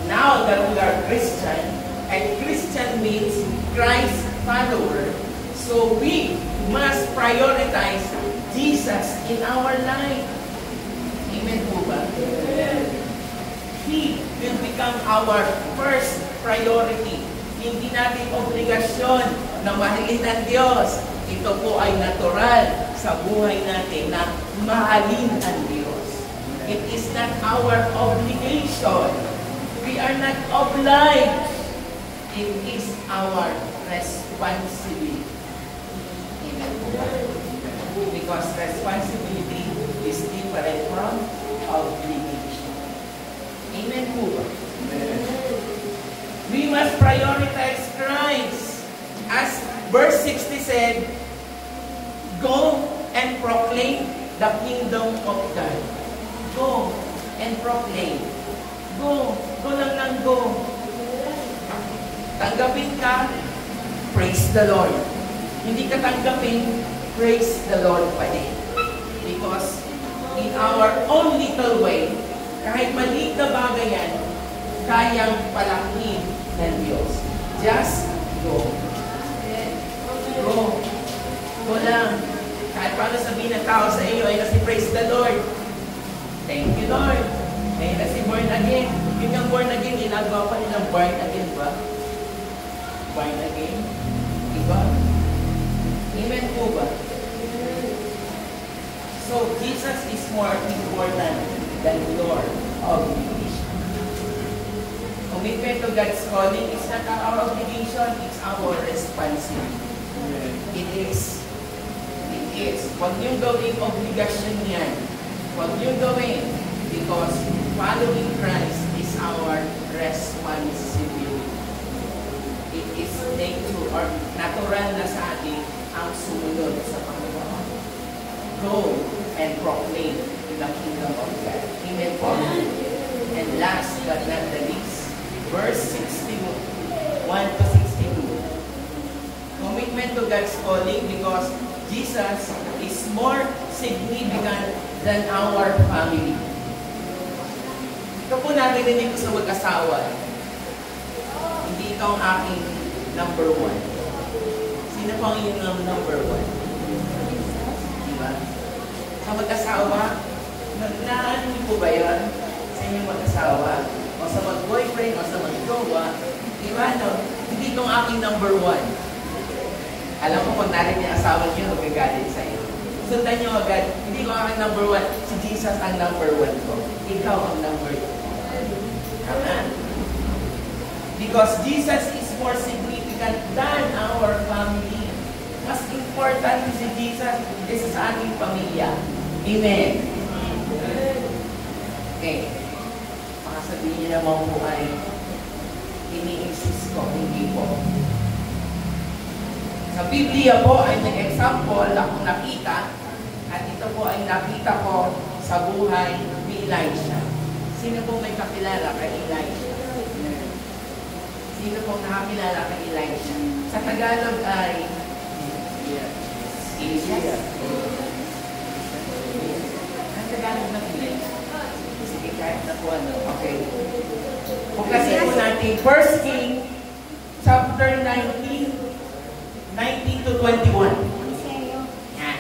Now that we are Christian, and Christian means Christ follower, so we must prioritize Jesus in our life. Amen po ba? He will become our first priority. Hindi natin obligasyon na mahalin ang Diyos. Ito po ay natural sa buhay natin na mahalin ang Diyos. It is not our obligation. We are not obliged. It is our responsibility. Amen po ba? Because responsibility is different from obligation. Amen po ba? We must prioritize Christ. As verse 60 said, go and proclaim the kingdom of God. Go and proclaim. Go. Go lang go. Tanggapin ka, praise the Lord. Hindi ka tanggapin, praise the Lord pa din. Because in our own little way, kahit maliit na bagay yan, kayang palakihin ng Diyos. Just go. ko lang. Kahit paano sabihin ng tao sa iyo, ay kasi praise the Lord. Thank you, Lord. Ay kasi born again. Yung ang born again, ginagawa pa nilang born again ba? Born again? Diba? Amen po ba? So, Jesus is more important than Lord of creation. Commitment to God's calling is not our obligation, it's our responsibility. It is. It is. Huwag niyong gawing obligasyon yan. Huwag niyong gawin because following Christ is our responsibility. It is nature or natural na sa atin ang sumunod sa Panginoon. Go and proclaim the kingdom of God. Amen po. And last but not the least, verse 61 to 62. Commitment to God's calling because Jesus is more significant than our family. Ito po narinig ko sa mag-asawa. Hindi ito ang aking number one. Sino po ang inyong number one? Diba? Sa mag-asawa, naan niyo po ba yun? Sa inyong mag-asawa? O sa mag-boyfriend, o sa mag-jowa? Diba, no? Hindi itong aking number one. Alam mo, pag narinig yung asawa niyo, magagalit sa iyo. Sundan niyo agad, hindi ko aking number one. Si Jesus ang number one ko. Ikaw ang number two. Tama? Because Jesus is more significant than our family. Mas important si Jesus is sa ating pamilya. Amen. Okay. Baka sabihin niyo naman po ay ini-insist ko, hindi po. Sa Biblia po ay may example akong nakita at ito po ay nakita ko sa buhay ni Elijah. Sino po may kakilala kay Elijah? Sino po nakakilala kay Elijah? Sa Tagalog ay Elijah. Ang Tagalog ng Elijah. Sige, kahit na po ano. Okay. Buklasin po natin 1 King chapter 19 to 21. Yan.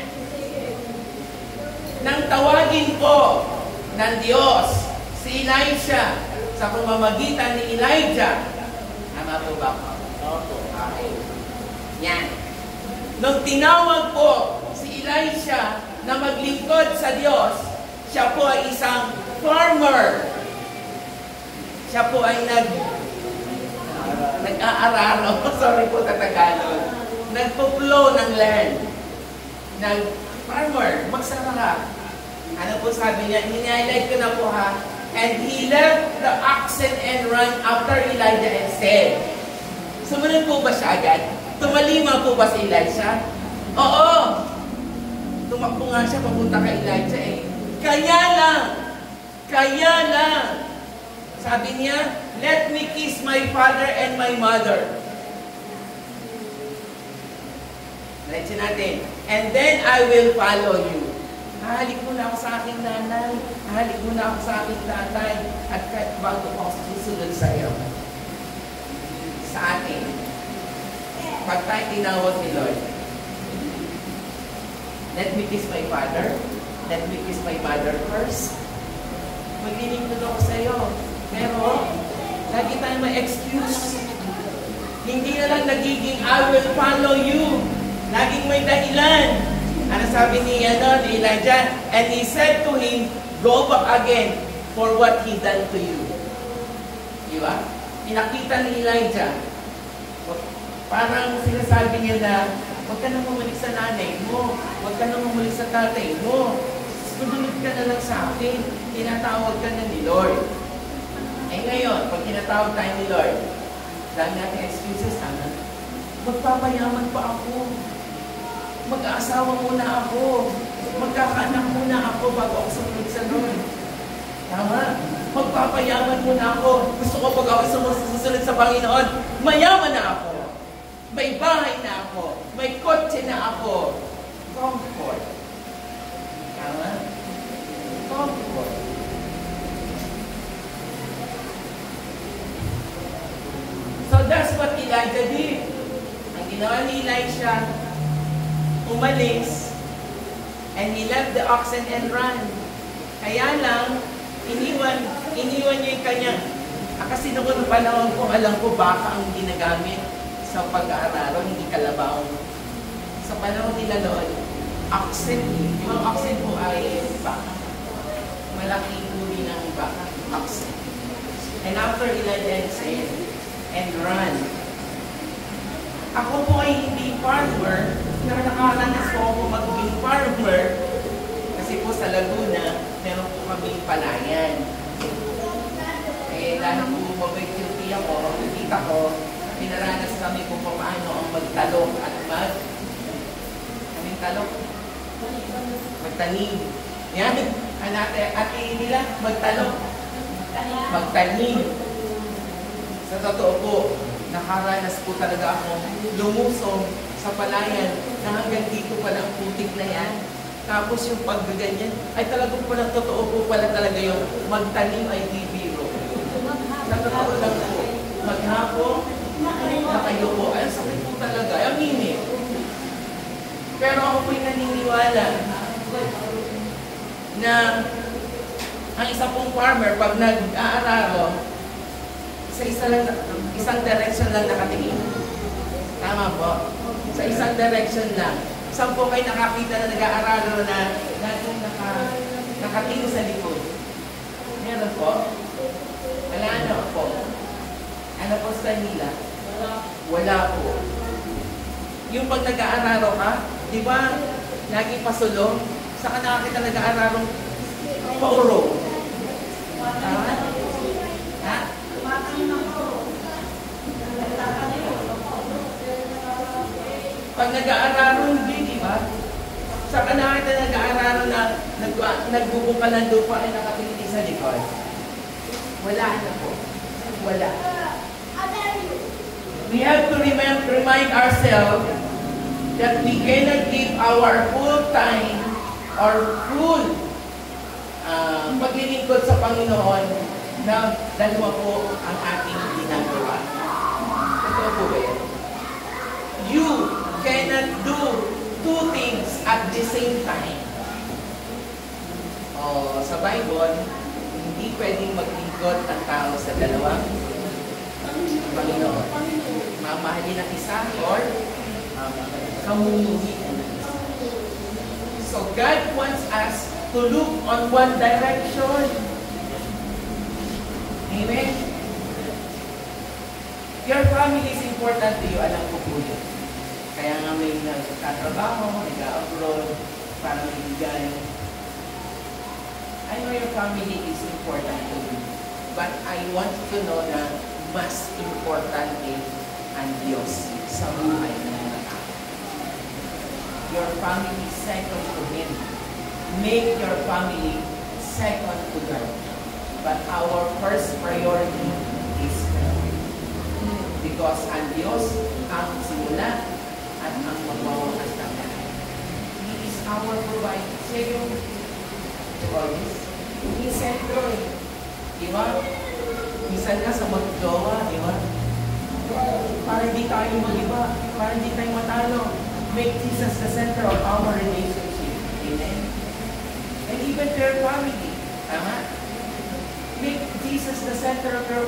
Nang tawagin po ng Diyos si Elisha sa pamamagitan ni Elijah. Tama po ba ko? Okay. Yan. Nung tinawag po si Elisha na maglingkod sa Diyos, siya po ay isang farmer. Siya po ay nag-aararo. Sorry po sa Tagalog. Nagpo-flow ng land. Nag-farmer. Magsarara. Ano po sabi niya? Hinihighlight ko na po ha. And he left the oxen and ran after Elijah and said, sumunod po ba siya agad? Tumalima po ba si Elijah? Oo. Tumakbo nga siya papunta kay Elijah eh. Kaya lang. Sabi niya, let me kiss my father and my mother. Let's natin. And then I will follow you. Hahalik muna ako sa aking nanay. Hahalik muna ako sa aking tatay. At kahit bago ako susunod sa iyo. Sa atin. Pag tayo tinawag ni Lord, let me kiss my father. Let me kiss my mother first. Maglilingkod ako sa iyo. Pero, lagi tayo may excuse. Hindi na lang nagiging, I will follow you. Laging may dahilan. Ano sabi ni Elijah? And he said to him, go back again for what he done to you. Diba? Pinakita ni Elijah. Parang sinasabi niya na, huwag ka nang bumalik sa nanay mo. Huwag ka nang bumalik sa tatay mo. Sumunod ka na lang sa akin. Tinatawag ka na ni Lord. Eh ngayon, pag tinatawag tayo ni Lord, dahil natin excuses, magpapayaman pa ako. Mag-aasawa muna ako. Magkakaanak muna ako bago ako sumunod sa Lord. Tama? Magpapayaman muna ako. Gusto ko pag ako susunod sa Panginoon, mayaman na ako. May bahay na ako. May kotse na ako. Comfort. Tama? Comfort. So that's what Elijah did. Ang ginawa ni Elisha, umalis, and he left the oxen and ran. Kaya lang, iniwan niya yung kanyang, kasi noong panahon ko, alam ko baka ang ginagamit sa pag-aararo, hindi kalabaw. Sa panahon nila noon, oxen, yung oxen po ay baka. Malaking uri ng baka, oxen. And after Elijah said, and run. Ako po ay hindi farmer, nakaranas po ako maging farmer, kasi po sa Laguna, meron po kaming palayan. Eh, dahil po mabait yung tiya ko, tita ko, pinaranas kami kung paano ang magtalok at kaming talok, magtanim. Yan, ate nila, magtalok, magtanim. Sa totoo po, nakaranas po talaga ako lumusong sa palayan na hanggang dito pala ang putik na yan. Tapos yung paggaganyan, ay talagang pala totoo po pala talaga yung magtanim ay di biro. Sa totoo lang po, maghapon, nakayo po, ay sakit po talaga, ang init. Pero ako po'y naniniwala na ang isa pong farmer, pag nag-aararo, sa isang direction lang nakatingin. Tama po? Sa isang direction lang. Saan po kayo nakakita na nag-aararo na laging nakatingin sa likod? Meron po? Wala na po. Ano po sa kanila? Wala po. Yung pag nag-aararo ka, di ba, lagi pasulong, saka nakakita nag-aararong pauro. Tama? Ha? Pag nag-aararo, hindi, di ba? Saka nakita nag-aararo na nagbubuka ng lupa ay nakatingin sa likod. Wala na po. Wala. We have to remind ourselves that we cannot give our full time or full paglilingkod sa Panginoon na dalawa po ang ating ginagawa. Totoo po ba yan? You cannot do two things at the same time. Sa Bible, hindi pwedeng maglingkod ang tao sa dalawang Panginoon. Mamahalin ang isa or kamumuhian. So God wants us to look on one direction. Amen? Your family is important to you, alam ko po yun. Kaya nga may nagtatrabaho, nag-abroad, para magbigay. I know your family is important to you. But I want you to know na mas importante ang Diyos sa buhay ng mga tao. Your family second to Him. Make your family second to God. But our first priority is God. Because ang Diyos ang simula at ang magwawakas ng lahat. He is our provider. Siya yung He is sentro eh. Diba? Minsan nga sa magjowa, diba? Para hindi tayo mag-iba, para hindi tayo matalo. Make Jesus the center of our relationship. Amen? And even their family. Tama? Make Jesus the center of your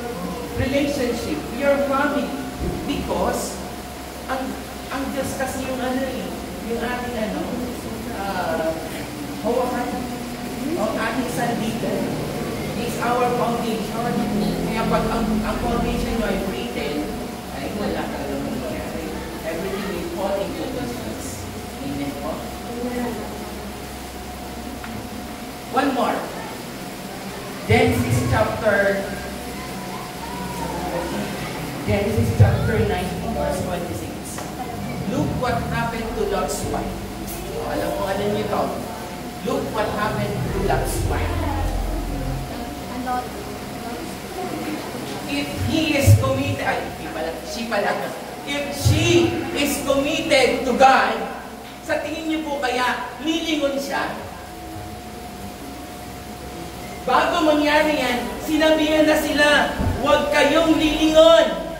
relationship, your family. Because, ang Diyos kasi yung yung ating hawakan, ang ating sandigan. Is our foundation. Kaya pag ang foundation nyo ay written, ay wala talaga mangyayari. Everything will fall into business. Amen po? One more. Genesis chapter 19, verse 26. Look what happened to Lot's wife. Alam mo, alam niyo ito. Look what happened to Lot's wife. If he is committed, if she is committed to God, sa tingin niyo po kaya lilingon siya? Bago mangyari yan, sinabihan na sila, huwag kayong lilingon.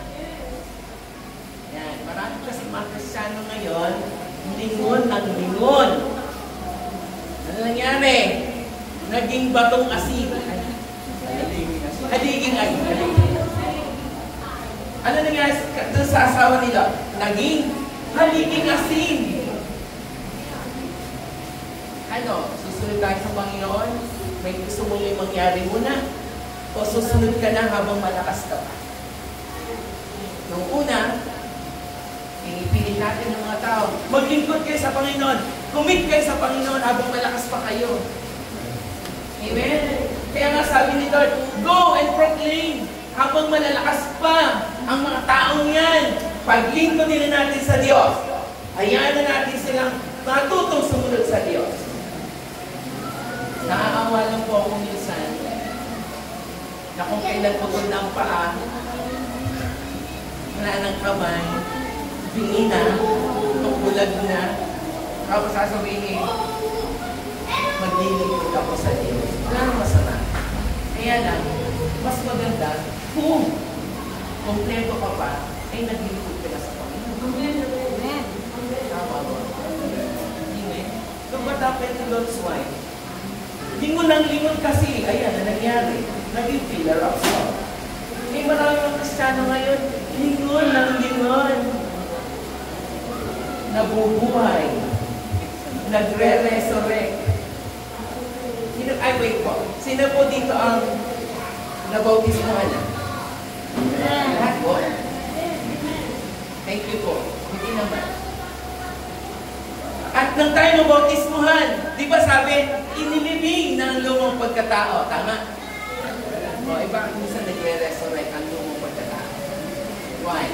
Yan, marami kasi mga Kristiyano ngayon, lingon ng lingon. Ano nangyari? Naging batong asin. Haliging asin. Ano nangyari sa asawa nila? Naging haliging asin. Ano? Susunod tayo sa Panginoon? May gusto mo yung mangyari muna? O susunod ka na habang malakas ka pa? Nung una, pinipilit natin ng mga tao, maglingkod kayo sa Panginoon, commit kayo sa Panginoon habang malakas pa kayo. Amen? Kaya nga sabi ni Lord, go and proclaim habang malalakas pa ang mga taong yan. Paglingkod nila natin sa Diyos, hayaan na natin silang matutong sumunod sa Diyos. Naaawa lang po ako minsan na kung kailan putol na ang paa, wala ng kamay, bingi na, bulag na, tapos sasabihin, maglilingkod ako sa Diyos. Wala nang masama. Kaya lang, mas maganda kung kompleto ka pa, ay naglilingkod ka na sa Panginoon. Tama ba? Amen. Look what happened to Lord's wife. Lingon ng lingon kasi, ayan, na nangyari. Naging pillar of salt. Eh, marami mga Kristiyano ngayon, lingon ng lingon. Nabubuhay. Nagre-resurrect. Ay, wait po. Sino po dito ang nabautismuhan na? Lahat po? Thank you po. Hindi naman. At nang tayo nabautismuhan, di ba sabi, inilibing ng lumang pagkatao. Tama? O, bakit minsan nagre-resurrect ang lumang pagkatao? Why?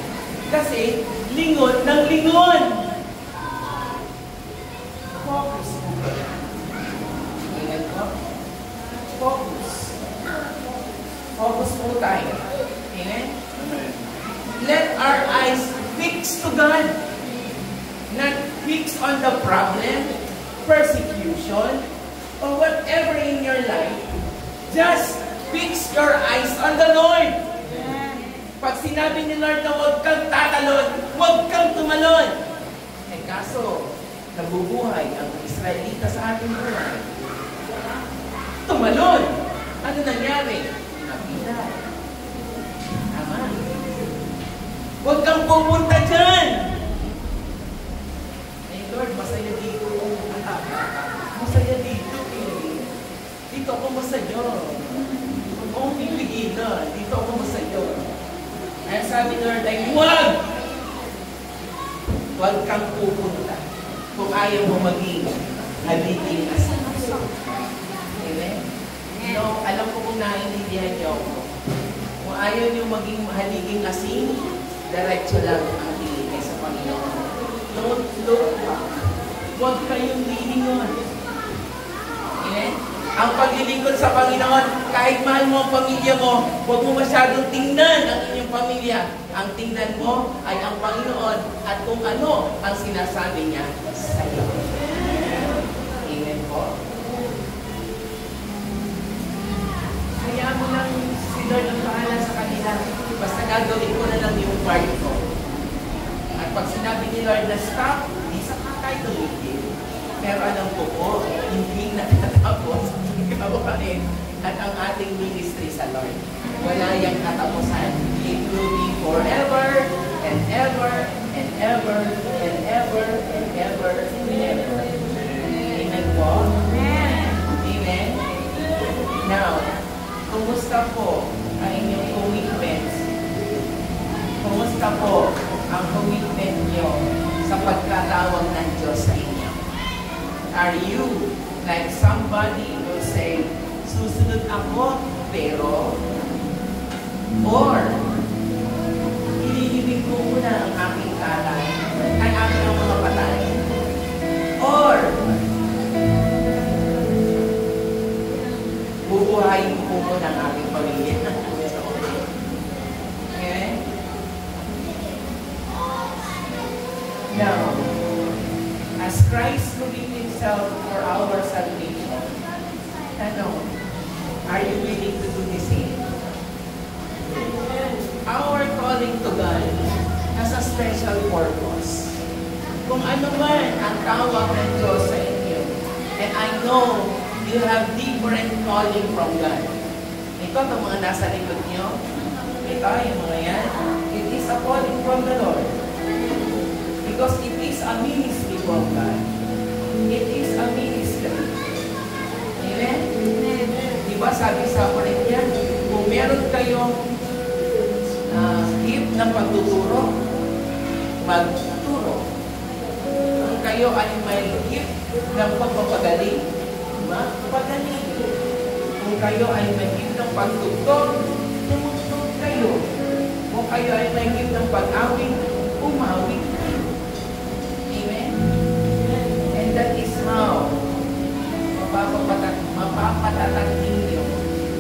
Kasi, lingon ng lingon. Focus po ba? Ingat po. Focus. Focus po tayo. Amen? Let our eyes fix to God. Not fix on the problem, persecution, or whatever in your life. Just fix your eyes on the Lord. Pag sinabi ni Lord na huwag kang tatalon, huwag kang tumalon. Eh kaso, nabubuhay ang Israelita sa ating buhay. Tumalon. Ano nangyari? Napilay. Tama. Huwag kang pupunta dyan. Lord, masaya dito. Masaya dito eh. Dito ako masaya. Huwag akong pipigilan. Dito ako masaya. Kaya sabi ni Lord ay, huwag! Huwag kang pupunta kung ayaw mo maging haliging asin. Amen? No, alam ko kung naiintindihan niyo ako. Kung ayaw niyo maging haliging asin, diretso lang ang hiligay sa Panginoon. Don't look back. Huwag kayong lilingon. Amen? Ang paglilingkod sa Panginoon, kahit mahal mo ang pamilya mo, huwag mo masyadong tingnan ang inyong pamilya. Ang tingnan mo ay ang Panginoon at kung ano ang sinasabi niya sa iyo. Amen po? Hayaan mo lang si Lord ang bahala sa kanila. Basta gagawin ko na lang yung part ko. At pag sinabi ni Lord na stop, di sa kakay tumigil. Pero alam ko po, hindi natatapos ang gawain at ang ating ministry sa Lord. Wala yung katapusan. It will be forever and ever and ever and ever and ever and ever. Amen po? Amen? Now, kumusta po ang inyong commitments? Kumusta po ang commitment nyo sa pagkatawag ng Diyos sa inyo? Are you like somebody who say, susunod ako, pero, or, ililibig ko muna ang aking kalay, ay aking ang mga patay, or, bubuhayin ko muna ang aking pamilya. Okay? Now, as Christ giving Himself for our salvation, are you willing to do the same? Our calling to God has a special purpose. Kung ano man ang tawag ng Diyos sa inyo. And I know you have different calling from God. Ito, itong mga nasa likod niyo. Ito, yung mga yan. It is a calling from the Lord. Because it is a ministry from God. It is a ministry. Amen? Diba sabi sa Corinthians, kung meron kayong gift ng pagtuturo, magturo. Kung kayo ay may gift ng pagpapagaling, magpagaling. Kung kayo ay may gift ng pagtugtog, tumugtog kayo. Kung kayo ay may gift ng pag-awit, umawit kayo. Amen? And that is how mapapatatakin niyo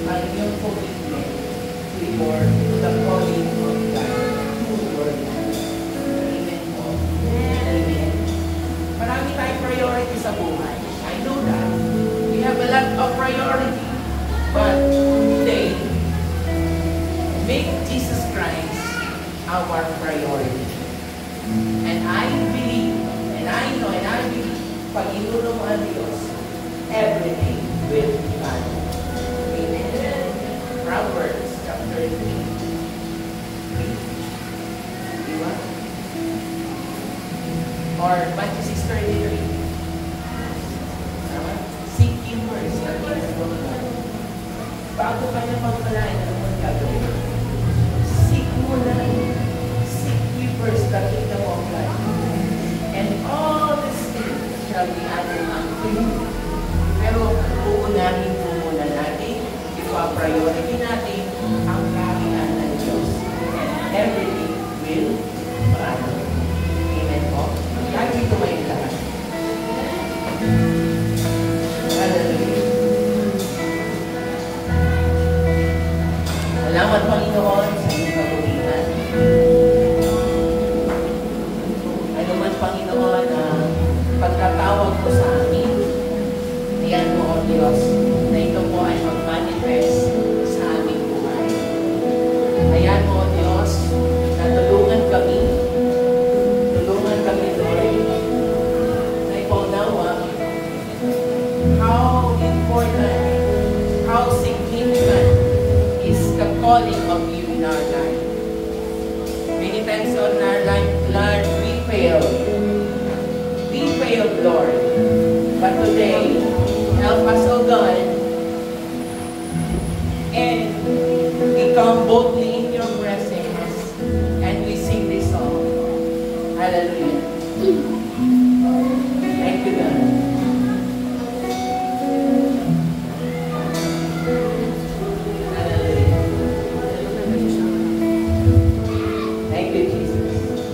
ang iyong commitment to the calling of God. Toward God. Amen po. Amen. Marami tayong priority sa buhay. I know that. We have a lot of priority. But today, make Jesus Christ our priority. And I believe, and I know, and I believe, pag inuno mo ang Diyos, everything will be fine. Amen. Proverbs chapter 3. Diba? Or Matthew 6:33. Seek Him first, the kingdom of God. Bago ka niya pagpalain, ano mo gagawin? Seek mo na. Seek ye first the kingdom of God. And all these things shall be added unto you. Pero uunahin po muna natin, ipa-priority natin ang kaharian ng Diyos. And everything will follow. Amen po? Lagi tumayin lahat. Hallelujah. Salamat Panginoon sa iyong kabuhian. Ano man Panginoon, pagkatawag mo sa amin, ayan mo o Diyos, na ito po ay mag-manifest sa aming buhay. Ayan mo o Diyos, na tulungan kami, Lord, na ipaunawa how important, how significant is the calling of you in our life. Many times in our life, Lord, we failed. We failed, Lord. But today, help us, O God, and we come boldly in your presence and we sing this song. Hallelujah. Thank you, God.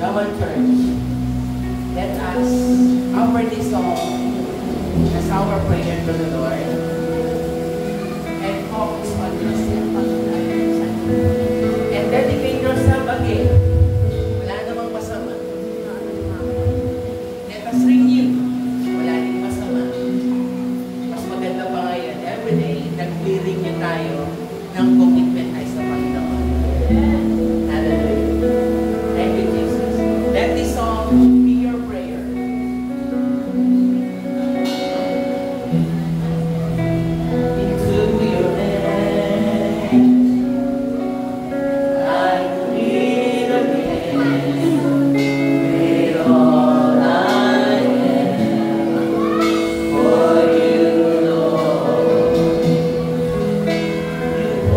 Our church, let us offer this song as our prayer to the Lord and focus on yourself and dedicate yourself again. Wala namang masama. Let us renew. Wala din masama. Mas maganda pa ngayon. Every day, nag-renew tayo ng commitment ay sa Panginoon. Hallelujah. Thank you, Jesus. Let this song be your prayer. Into your hands I commit again. Made all I am for you, Lord. You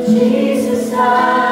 Jesus, I